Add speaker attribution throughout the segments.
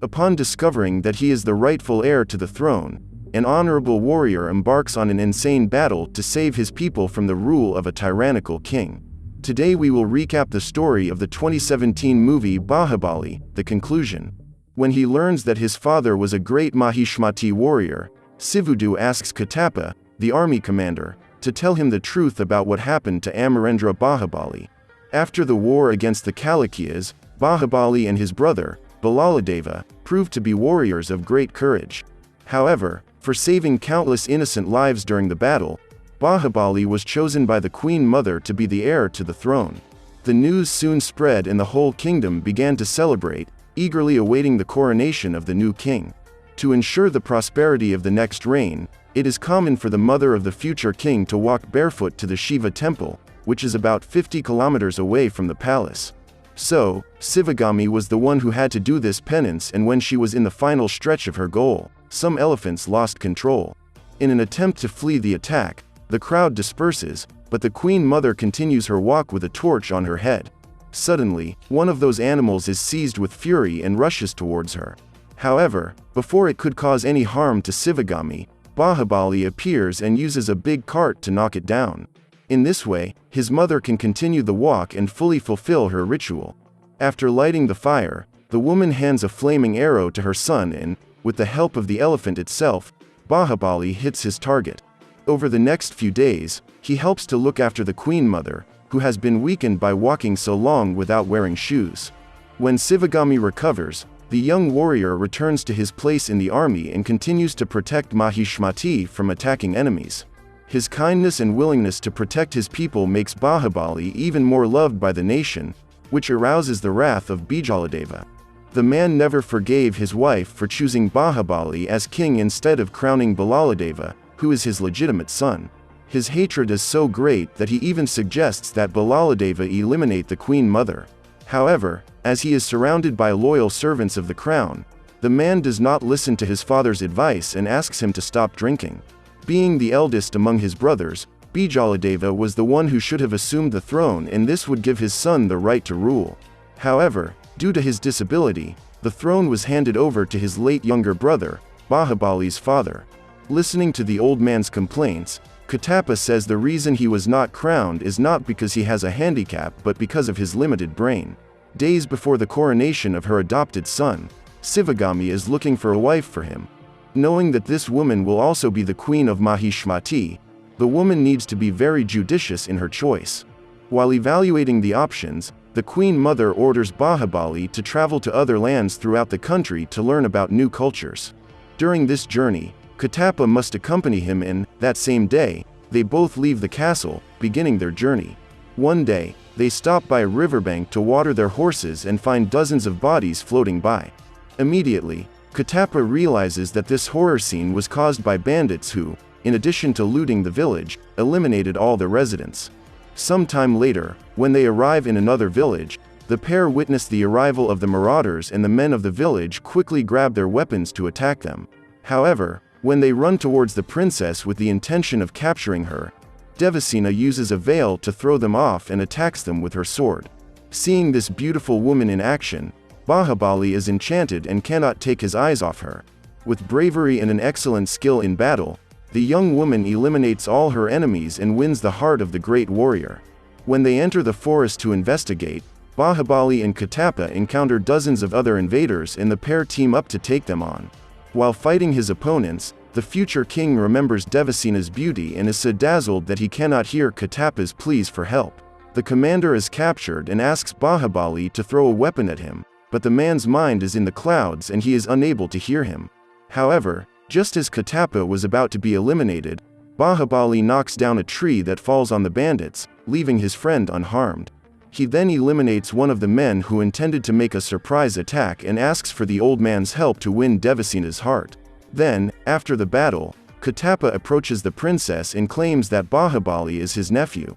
Speaker 1: Upon discovering that he is the rightful heir to the throne, an honorable warrior embarks on an insane battle to save his people from the rule of a tyrannical king. Today we will recap the story of the 2017 movie Baahubali, the conclusion. When he learns that his father was a great Mahishmati warrior, Sivudu asks Katappa, the army commander, to tell him the truth about what happened to Amarendra Baahubali. After the war against the Chalukyas, Baahubali and his brother, Bhallaladeva, proved to be warriors of great courage. However, for saving countless innocent lives during the battle, Baahubali was chosen by the Queen Mother to be the heir to the throne. The news soon spread and the whole kingdom began to celebrate, eagerly awaiting the coronation of the new king. To ensure the prosperity of the next reign, it is common for the mother of the future king to walk barefoot to the Shiva temple, which is about 50 kilometers away from the palace. So, Sivagami was the one who had to do this penance, and when she was in the final stretch of her goal, some elephants lost control. In an attempt to flee the attack, the crowd disperses, but the Queen Mother continues her walk with a torch on her head. Suddenly, one of those animals is seized with fury and rushes towards her. However, before it could cause any harm to Sivagami, Baahubali appears and uses a big cart to knock it down. In this way, his mother can continue the walk and fully fulfill her ritual. After lighting the fire, the woman hands a flaming arrow to her son and, with the help of the elephant itself, Baahubali hits his target. Over the next few days, he helps to look after the Queen Mother, who has been weakened by walking so long without wearing shoes. When Sivagami recovers, the young warrior returns to his place in the army and continues to protect Mahishmati from attacking enemies. His kindness and willingness to protect his people makes Baahubali even more loved by the nation, which arouses the wrath of Bhallaladeva. The man never forgave his wife for choosing Baahubali as king instead of crowning Bhallaladeva, who is his legitimate son. His hatred is so great that he even suggests that Bhallaladeva eliminate the Queen Mother. However, as he is surrounded by loyal servants of the crown, the man does not listen to his father's advice and asks him to stop drinking. Being the eldest among his brothers, Bhallaladeva was the one who should have assumed the throne, and this would give his son the right to rule. However, due to his disability, the throne was handed over to his late younger brother, Baahubali's father. Listening to the old man's complaints, Katappa says the reason he was not crowned is not because he has a handicap but because of his limited brain. Days before the coronation of her adopted son, Sivagami is looking for a wife for him. Knowing that this woman will also be the queen of Mahishmati, the woman needs to be very judicious in her choice. While evaluating the options, the Queen Mother orders Baahubali to travel to other lands throughout the country to learn about new cultures. During this journey, Katappa must accompany him and, that same day, they both leave the castle, beginning their journey. One day, they stop by a riverbank to water their horses and find dozens of bodies floating by. Immediately, Katappa realizes that this horror scene was caused by bandits who, in addition to looting the village, eliminated all the residents. Some time later, when they arrive in another village, the pair witness the arrival of the marauders and the men of the village quickly grab their weapons to attack them. However, when they run towards the princess with the intention of capturing her, Devineni uses a veil to throw them off and attacks them with her sword. Seeing this beautiful woman in action, Baahubali is enchanted and cannot take his eyes off her. With bravery and an excellent skill in battle, the young woman eliminates all her enemies and wins the heart of the great warrior. When they enter the forest to investigate, Baahubali and Katappa encounter dozens of other invaders and the pair team up to take them on. While fighting his opponents, the future king remembers Devineni's beauty and is so dazzled that he cannot hear Katappa's pleas for help. The commander is captured and asks Baahubali to throw a weapon at him, but the man's mind is in the clouds and he is unable to hear him. However, just as Katappa was about to be eliminated, Baahubali knocks down a tree that falls on the bandits, leaving his friend unharmed. He then eliminates one of the men who intended to make a surprise attack and asks for the old man's help to win Devineni's heart. Then, after the battle, Katappa approaches the princess and claims that Baahubali is his nephew.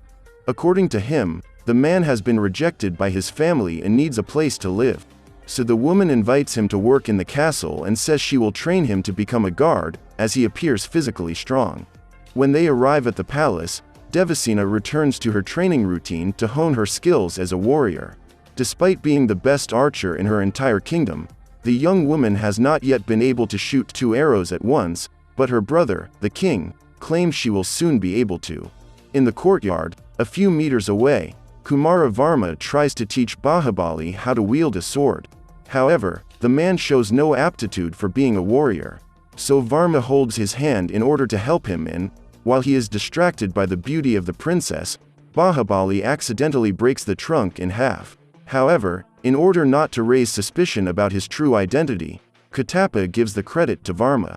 Speaker 1: According to him, the man has been rejected by his family and needs a place to live. So the woman invites him to work in the castle and says she will train him to become a guard, as he appears physically strong. When they arrive at the palace, Devineni returns to her training routine to hone her skills as a warrior. Despite being the best archer in her entire kingdom, The young woman has not yet been able to shoot 2 arrows at once, but her brother, the king, claims she will soon be able to. In the courtyard, a few meters away, Kumara Varma tries to teach Baahubali how to wield a sword. However, the man shows no aptitude for being a warrior. So Varma holds his hand in order to help him and, while he is distracted by the beauty of the princess, Baahubali accidentally breaks the trunk in half. However, in order not to raise suspicion about his true identity, Katappa gives the credit to Varma.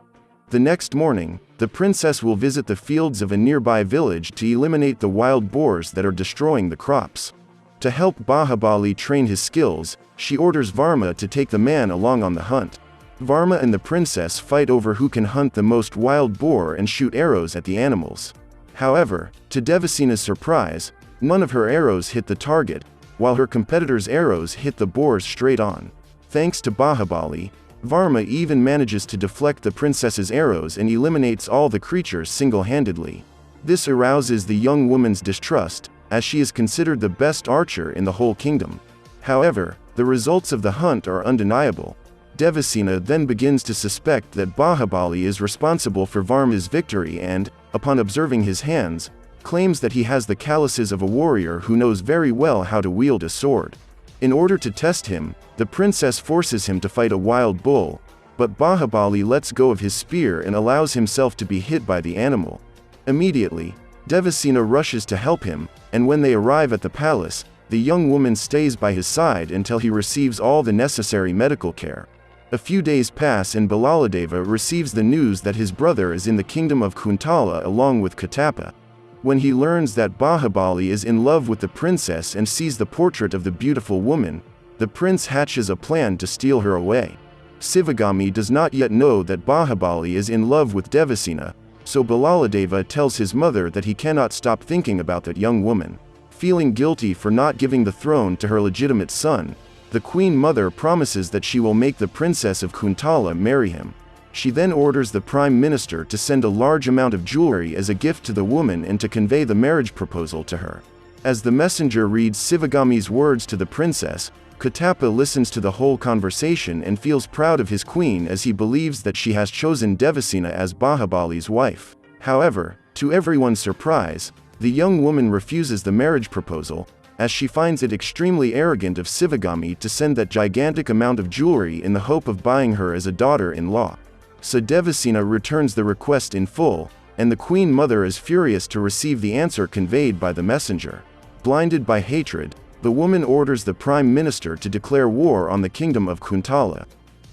Speaker 1: The next morning, the princess will visit the fields of a nearby village to eliminate the wild boars that are destroying the crops. To help Baahubali train his skills, she orders Varma to take the man along on the hunt. Varma and the princess fight over who can hunt the most wild boar and shoot arrows at the animals. However, to Devasina's surprise, none of her arrows hit the target, while her competitor's arrows hit the boars straight on. Thanks to Baahubali, Varma even manages to deflect the princess's arrows and eliminates all the creatures single-handedly. This arouses the young woman's distrust, as she is considered the best archer in the whole kingdom. However, the results of the hunt are undeniable. Devasina then begins to suspect that Baahubali is responsible for Varma's victory and, upon observing his hands, claims that he has the calluses of a warrior who knows very well how to wield a sword. In order to test him, the princess forces him to fight a wild bull, but Baahubali lets go of his spear and allows himself to be hit by the animal. Immediately, Devasina rushes to help him, and when they arrive at the palace, the young woman stays by his side until he receives all the necessary medical care. A few days pass and Bhallaladeva receives the news that his brother is in the kingdom of Kuntala along with Katappa. When he learns that Baahubali is in love with the princess and sees the portrait of the beautiful woman, the prince hatches a plan to steal her away. Sivagami does not yet know that Baahubali is in love with Devasina, so Bhallaladeva tells his mother that he cannot stop thinking about that young woman. Feeling guilty for not giving the throne to her legitimate son, the queen mother promises that she will make the princess of Kuntala marry him. She then orders the prime minister to send a large amount of jewelry as a gift to the woman and to convey the marriage proposal to her. As the messenger reads Sivagami's words to the princess, Katappa listens to the whole conversation and feels proud of his queen as he believes that she has chosen Devasina as Baahubali's wife. However, to everyone's surprise, the young woman refuses the marriage proposal, as she finds it extremely arrogant of Sivagami to send that gigantic amount of jewelry in the hope of buying her as a daughter-in-law. So Devasina returns the request in full, and the queen mother is furious to receive the answer conveyed by the messenger. Blinded by hatred, the woman orders the prime minister to declare war on the kingdom of Kuntala.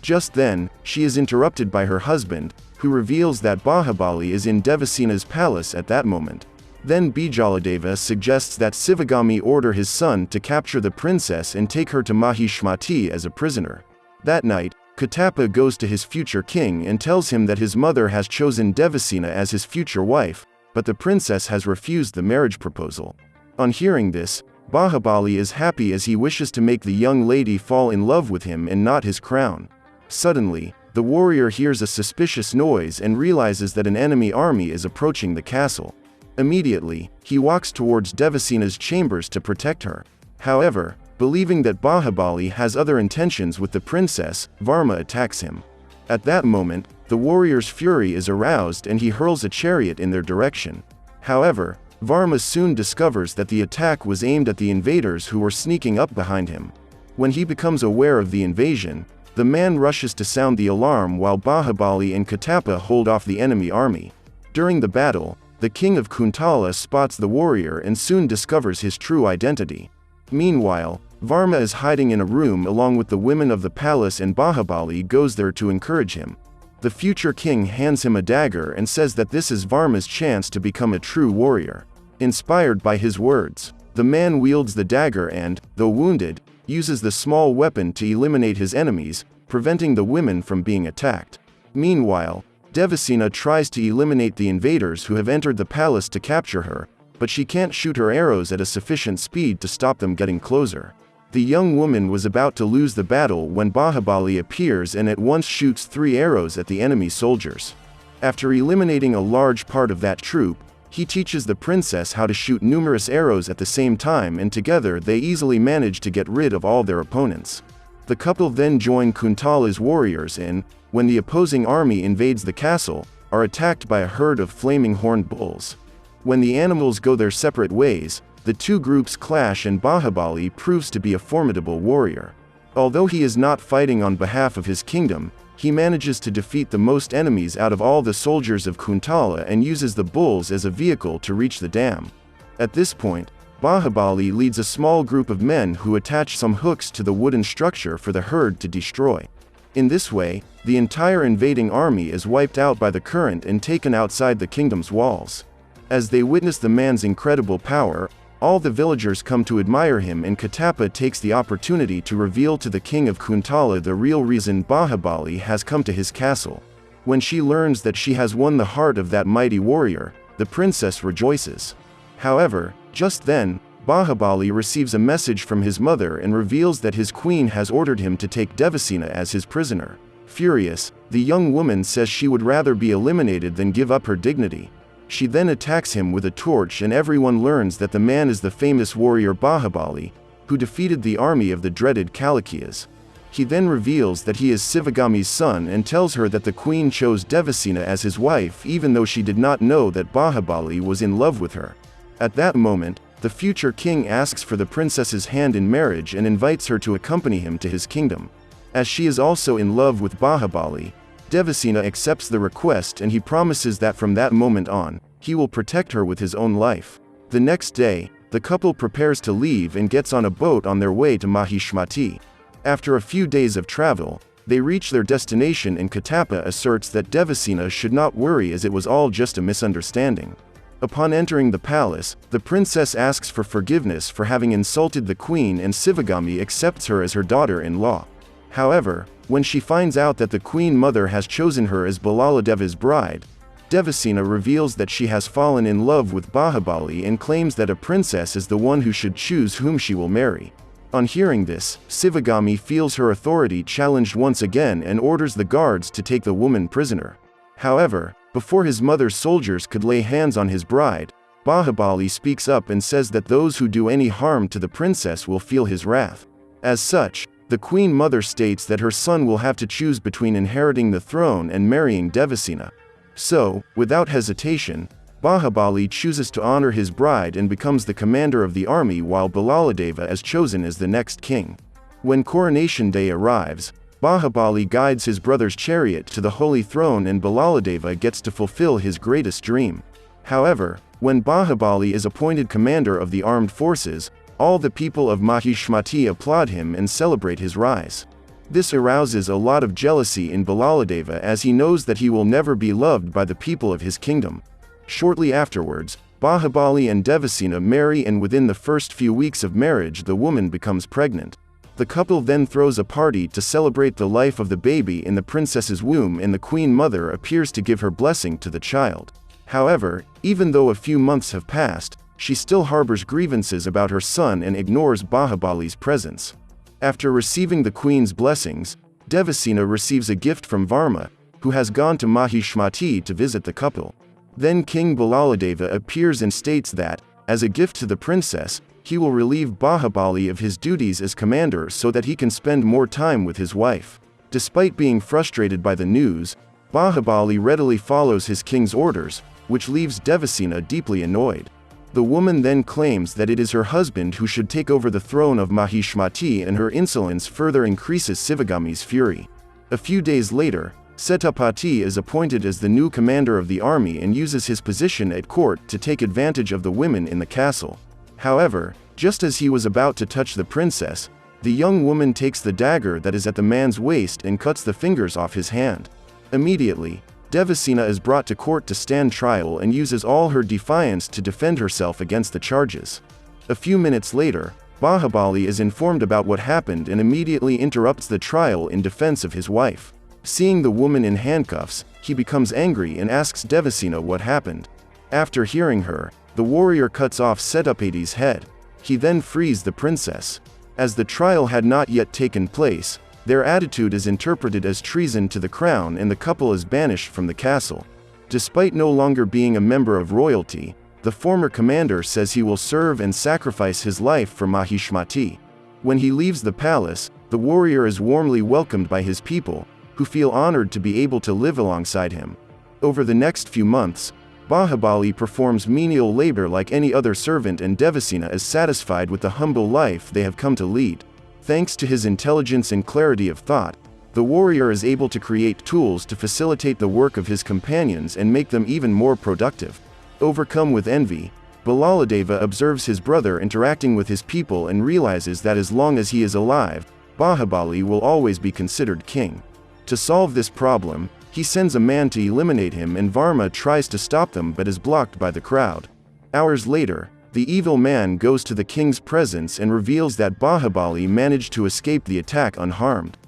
Speaker 1: Just then, she is interrupted by her husband, who reveals that Baahubali is in Devasina's palace at that moment. Then Bhallaladeva suggests that Sivagami order his son to capture the princess and take her to Mahishmati as a prisoner. That night, Katappa goes to his future king and tells him that his mother has chosen Devasina as his future wife, but the princess has refused the marriage proposal. On hearing this, Baahubali is happy as he wishes to make the young lady fall in love with him and not his crown. Suddenly, the warrior hears a suspicious noise and realizes that an enemy army is approaching the castle. Immediately, he walks towards Devasina's chambers to protect her. However, believing that Baahubali has other intentions with the princess, Varma attacks him. At that moment, the warrior's fury is aroused and he hurls a chariot in their direction. However, Varma soon discovers that the attack was aimed at the invaders who were sneaking up behind him. When he becomes aware of the invasion, the man rushes to sound the alarm while Baahubali and Katappa hold off the enemy army. During the battle, the king of Kuntala spots the warrior and soon discovers his true identity. Meanwhile, Varma is hiding in a room along with the women of the palace and Baahubali goes there to encourage him. The future king hands him a dagger and says that this is Varma's chance to become a true warrior. Inspired by his words, the man wields the dagger and, though wounded, uses the small weapon to eliminate his enemies, preventing the women from being attacked. Meanwhile, Devasina tries to eliminate the invaders who have entered the palace to capture her, but she can't shoot her arrows at a sufficient speed to stop them getting closer. The young woman was about to lose the battle when Baahubali appears and at once shoots 3 arrows at the enemy soldiers. After eliminating a large part of that troop, he teaches the princess how to shoot numerous arrows at the same time and together they easily manage to get rid of all their opponents. The couple then join Kuntala's warriors and, when the opposing army invades the castle, are attacked by a herd of flaming horned bulls. When the animals go their separate ways, the two groups clash and Baahubali proves to be a formidable warrior. Although he is not fighting on behalf of his kingdom, he manages to defeat the most enemies out of all the soldiers of Kuntala and uses the bulls as a vehicle to reach the dam. At this point, Baahubali leads a small group of men who attach some hooks to the wooden structure for the herd to destroy. In this way, the entire invading army is wiped out by the current and taken outside the kingdom's walls. As they witness the man's incredible power, all the villagers come to admire him, and Katappa takes the opportunity to reveal to the king of Kuntala the real reason Baahubali has come to his castle. When she learns that she has won the heart of that mighty warrior, the princess rejoices. However, just then, Baahubali receives a message from his mother and reveals that his queen has ordered him to take Devineni as his prisoner. Furious, the young woman says she would rather be eliminated than give up her dignity. She then attacks him with a torch, and everyone learns that the man is the famous warrior Baahubali, who defeated the army of the dreaded Kalakiyas. He then reveals that he is Sivagami's son and tells her that the queen chose Devineni as his wife even though she did not know that Baahubali was in love with her. At that moment, the future king asks for the princess's hand in marriage and invites her to accompany him to his kingdom. As she is also in love with Baahubali, Devineni accepts the request, and he promises that from that moment on, he will protect her with his own life. The next day, the couple prepares to leave and gets on a boat on their way to Mahishmati. After a few days of travel, they reach their destination, and Katappa asserts that Devineni should not worry as it was all just a misunderstanding. Upon entering the palace, the princess asks for forgiveness for having insulted the queen, and Sivagami accepts her as her daughter-in-law. However, when she finds out that the queen mother has chosen her as Bhallaladeva's bride, Devineni reveals that she has fallen in love with Baahubali and claims that a princess is the one who should choose whom she will marry. On hearing this, Sivagami feels her authority challenged once again and orders the guards to take the woman prisoner. However, before his mother's soldiers could lay hands on his bride, Baahubali speaks up and says that those who do any harm to the princess will feel his wrath. As such, the queen mother states that her son will have to choose between inheriting the throne and marrying Devineni. So, without hesitation, Baahubali chooses to honor his bride and becomes the commander of the army, while Bhallaladeva is chosen as the next king. When coronation day arrives, Baahubali guides his brother's chariot to the holy throne, and Bhallaladeva gets to fulfill his greatest dream. However, when Baahubali is appointed commander of the armed forces, all the people of Mahishmati applaud him and celebrate his rise. This arouses a lot of jealousy in Bhallaladeva, as he knows that he will never be loved by the people of his kingdom. Shortly afterwards, Baahubali and Devineni marry, and within the first few weeks of marriage the woman becomes pregnant. The couple then throws a party to celebrate the life of the baby in the princess's womb, and the queen mother appears to give her blessing to the child. However, even though a few months have passed, she still harbors grievances about her son and ignores Baahubali's presence. After receiving the queen's blessings, Devineni receives a gift from Varma, who has gone to Mahishmati to visit the couple. Then King Bhallaladeva appears and states that, as a gift to the princess, he will relieve Baahubali of his duties as commander so that he can spend more time with his wife. Despite being frustrated by the news, Baahubali readily follows his king's orders, which leaves Devineni deeply annoyed. The woman then claims that it is her husband who should take over the throne of Mahishmati, and her insolence further increases Sivagami's fury. A few days later, Setapati is appointed as the new commander of the army and uses his position at court to take advantage of the women in the castle. However, just as he was about to touch the princess, the young woman takes the dagger that is at the man's waist and cuts the fingers off his hand. Immediately, Devineni is brought to court to stand trial and uses all her defiance to defend herself against the charges. A few minutes later, Baahubali is informed about what happened and immediately interrupts the trial in defense of his wife. Seeing the woman in handcuffs, he becomes angry and asks Devineni what happened. After hearing her, the warrior cuts off Setapati's head. He then frees the princess. As the trial had not yet taken place, their attitude is interpreted as treason to the crown, and the couple is banished from the castle. Despite no longer being a member of royalty, the former commander says he will serve and sacrifice his life for Mahishmati. When he leaves the palace, the warrior is warmly welcomed by his people, who feel honored to be able to live alongside him. Over the next few months, Baahubali performs menial labor like any other servant, and Devasena is satisfied with the humble life they have come to lead. Thanks to his intelligence and clarity of thought, the warrior is able to create tools to facilitate the work of his companions and make them even more productive. Overcome with envy, Bhallaladeva observes his brother interacting with his people and realizes that as long as he is alive, Baahubali will always be considered king. To solve this problem, he sends a man to eliminate him, and Varma tries to stop them but is blocked by the crowd. Hours later, the evil man goes to the king's presence and reveals that Baahubali managed to escape the attack unharmed.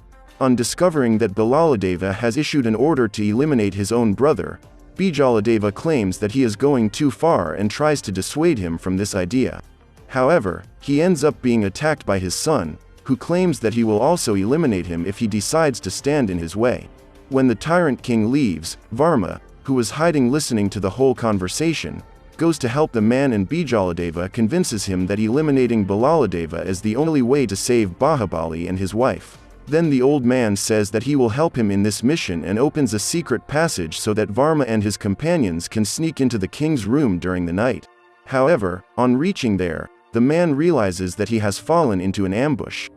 Speaker 1: On discovering that Bhallaladeva has issued an order to eliminate his own brother, Vijayendra claims that he is going too far and tries to dissuade him from this idea. However, he ends up being attacked by his son, who claims that he will also eliminate him if he decides to stand in his way. When the tyrant king leaves, Varma, who was hiding listening to the whole conversation, goes to help the man, and Vijayendra convinces him that eliminating Bhallaladeva is the only way to save Baahubali and his wife. Then the old man says that he will help him in this mission and opens a secret passage so that Varma and his companions can sneak into the king's room during the night. However, on reaching there, the man realizes that he has fallen into an ambush.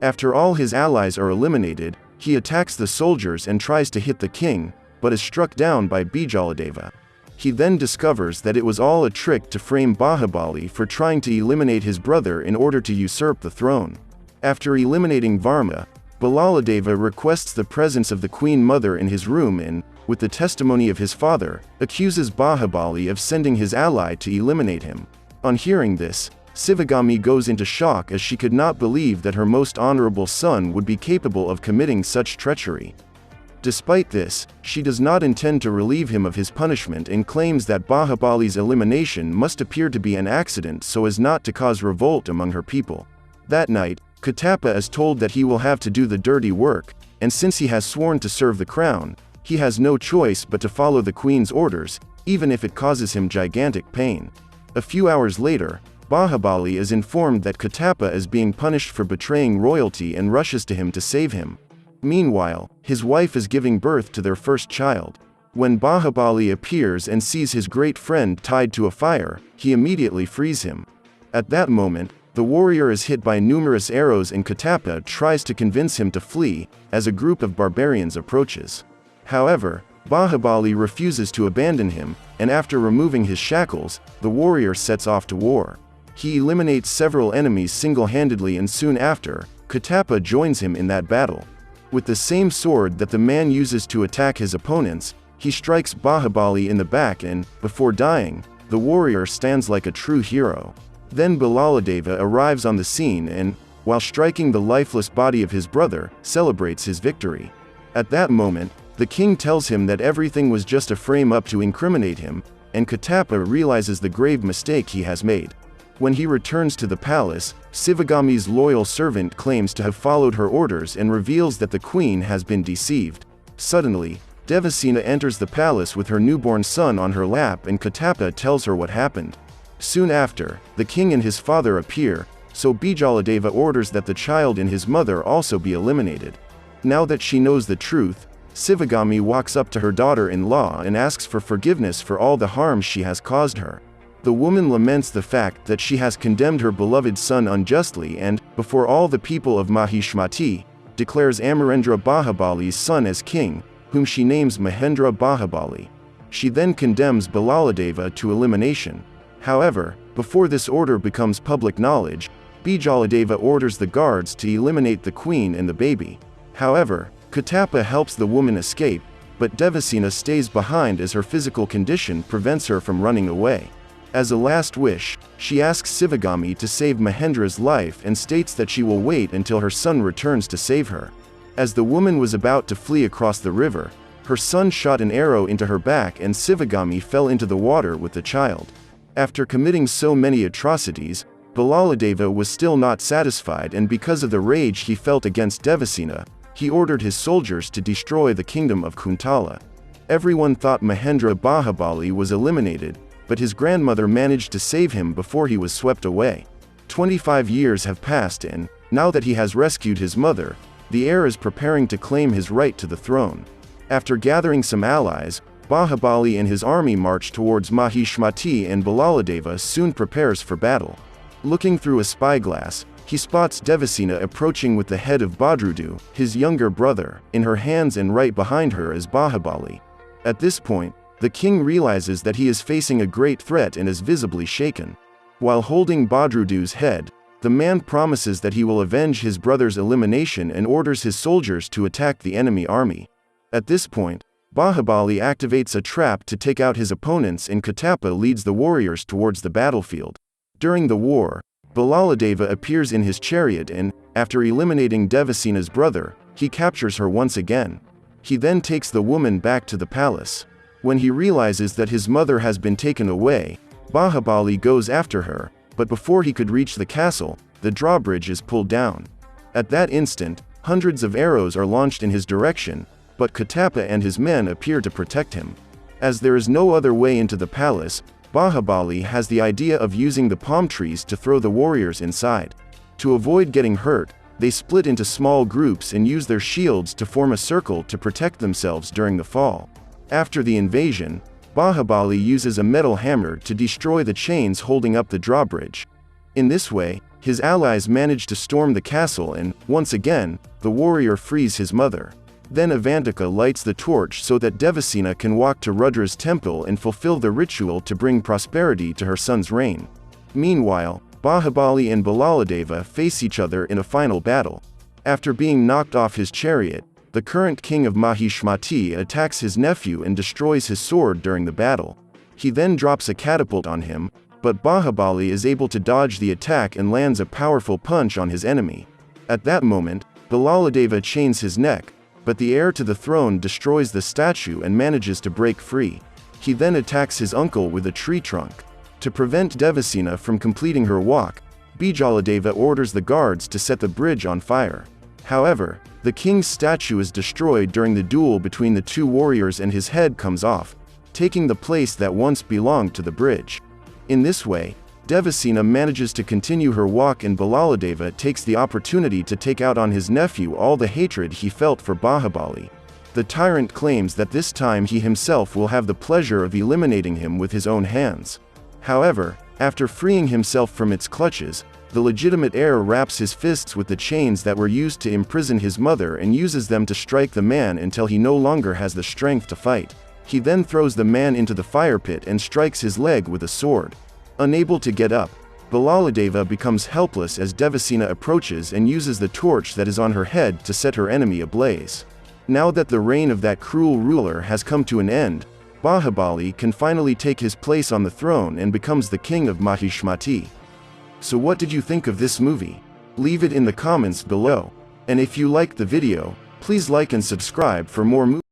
Speaker 1: After all his allies are eliminated, he attacks the soldiers and tries to hit the king, but is struck down by Vijayendra. He then discovers that it was all a trick to frame Baahubali for trying to eliminate his brother in order to usurp the throne. After eliminating Varma, Bhallaladeva requests the presence of the Queen Mother in his room and, with the testimony of his father, accuses Baahubali of sending his ally to eliminate him. On hearing this, Sivagami goes into shock as she could not believe that her most honorable son would be capable of committing such treachery. Despite this, she does not intend to relieve him of his punishment and claims that Baahubali's elimination must appear to be an accident so as not to cause revolt among her people. That night, Katappa is told that he will have to do the dirty work, and since he has sworn to serve the crown, he has no choice but to follow the queen's orders, even if it causes him gigantic pain. A few hours later, Baahubali is informed that Katappa is being punished for betraying royalty and rushes to him to save him. Meanwhile, his wife is giving birth to their first child. When Baahubali appears and sees his great friend tied to a fire, he immediately frees him. At that moment, the warrior is hit by numerous arrows and Katappa tries to convince him to flee, as a group of barbarians approaches. However, Baahubali refuses to abandon him, and after removing his shackles, the warrior sets off to war. He eliminates several enemies single-handedly, and soon after, Katappa joins him in that battle. With the same sword that the man uses to attack his opponents, he strikes Baahubali in the back and, before dying, the warrior stands like a true hero. Then Bhallaladeva arrives on the scene and, while striking the lifeless body of his brother, celebrates his victory. At that moment, the king tells him that everything was just a frame-up to incriminate him, and Katappa realizes the grave mistake he has made. When he returns to the palace, Sivagami's loyal servant claims to have followed her orders and reveals that the queen has been deceived. Suddenly, Devasena enters the palace with her newborn son on her lap, and Katappa tells her what happened. Soon after, the king and his father appear, so Vijayendra orders that the child and his mother also be eliminated. Now that she knows the truth, Sivagami walks up to her daughter-in-law and asks for forgiveness for all the harm she has caused her. The woman laments the fact that she has condemned her beloved son unjustly and, before all the people of Mahishmati, declares Amarendra Baahubali's son as king, whom she names Mahendra Baahubali. She then condemns Bhallaladeva to elimination. However, before this order becomes public knowledge, Vijayendra orders the guards to eliminate the queen and the baby. However, Katappa helps the woman escape, but Devasena stays behind as her physical condition prevents her from running away. As a last wish, she asks Sivagami to save Mahendra's life and states that she will wait until her son returns to save her. As the woman was about to flee across the river, her son shot an arrow into her back and Sivagami fell into the water with the child. After committing so many atrocities, Bhallaladeva was still not satisfied, and because of the rage he felt against Devasena, he ordered his soldiers to destroy the kingdom of Kuntala. Everyone thought Mahendra Baahubali was eliminated, but his grandmother managed to save him before he was swept away. 25 years have passed and, Now that he has rescued his mother, the heir is preparing to claim his right to the throne. After gathering some allies, Baahubali and his army march towards Mahishmati, and Bhallaladeva soon prepares for battle. Looking through a spyglass, he spots Devasena approaching with the head of Badrudu, his younger brother, in her hands, and right behind her is Baahubali. At this point, the king realizes that he is facing a great threat and is visibly shaken. While holding Badrudu's head, the man promises that he will avenge his brother's elimination and orders his soldiers to attack the enemy army. At this point, Baahubali activates a trap to take out his opponents, and Katappa leads the warriors towards the battlefield. During the war, Bhallaladeva appears in his chariot and, after eliminating Devasena's brother, he captures her once again. He then takes the woman back to the palace. When he realizes that his mother has been taken away, Baahubali goes after her, but before he could reach the castle, the drawbridge is pulled down. At that instant, hundreds of arrows are launched in his direction, but Katappa and his men appear to protect him. As there is no other way into the palace, Baahubali has the idea of using the palm trees to throw the warriors inside. To avoid getting hurt, they split into small groups and use their shields to form a circle to protect themselves during the fall. After the invasion, Baahubali uses a metal hammer to destroy the chains holding up the drawbridge. In this way, his allies manage to storm the castle and, once again, the warrior frees his mother. Then Avantika lights the torch so that Devasena can walk to Rudra's temple and fulfill the ritual to bring prosperity to her son's reign. Meanwhile, Baahubali and Bhallaladeva face each other in a final battle. After being knocked off his chariot, the current king of Mahishmati attacks his nephew and destroys his sword during the battle. He then drops a catapult on him, but Baahubali is able to dodge the attack and lands a powerful punch on his enemy. At that moment, Bhallaladeva chains his neck, but the heir to the throne destroys the statue and manages to break free. He then attacks his uncle with a tree trunk. To prevent Devasena from completing her walk, Vijayendra orders the guards to set the bridge on fire. However, the king's statue is destroyed during the duel between the two warriors and his head comes off, taking the place that once belonged to the bridge. In this way, Devasena manages to continue her walk, and Bhallaladeva takes the opportunity to take out on his nephew all the hatred he felt for Baahubali. The tyrant claims that this time he himself will have the pleasure of eliminating him with his own hands. However, after freeing himself from its clutches, the legitimate heir wraps his fists with the chains that were used to imprison his mother and uses them to strike the man until he no longer has the strength to fight. He then throws the man into the fire pit and strikes his leg with a sword. Unable to get up, Bhallaladeva becomes helpless as Devasena approaches and uses the torch that is on her head to set her enemy ablaze. Now that the reign of that cruel ruler has come to an end, Baahubali can finally take his place on the throne and becomes the king of Mahishmati. So what did you think of this movie? Leave it in the comments below. And if you liked the video, please like and subscribe for more movies.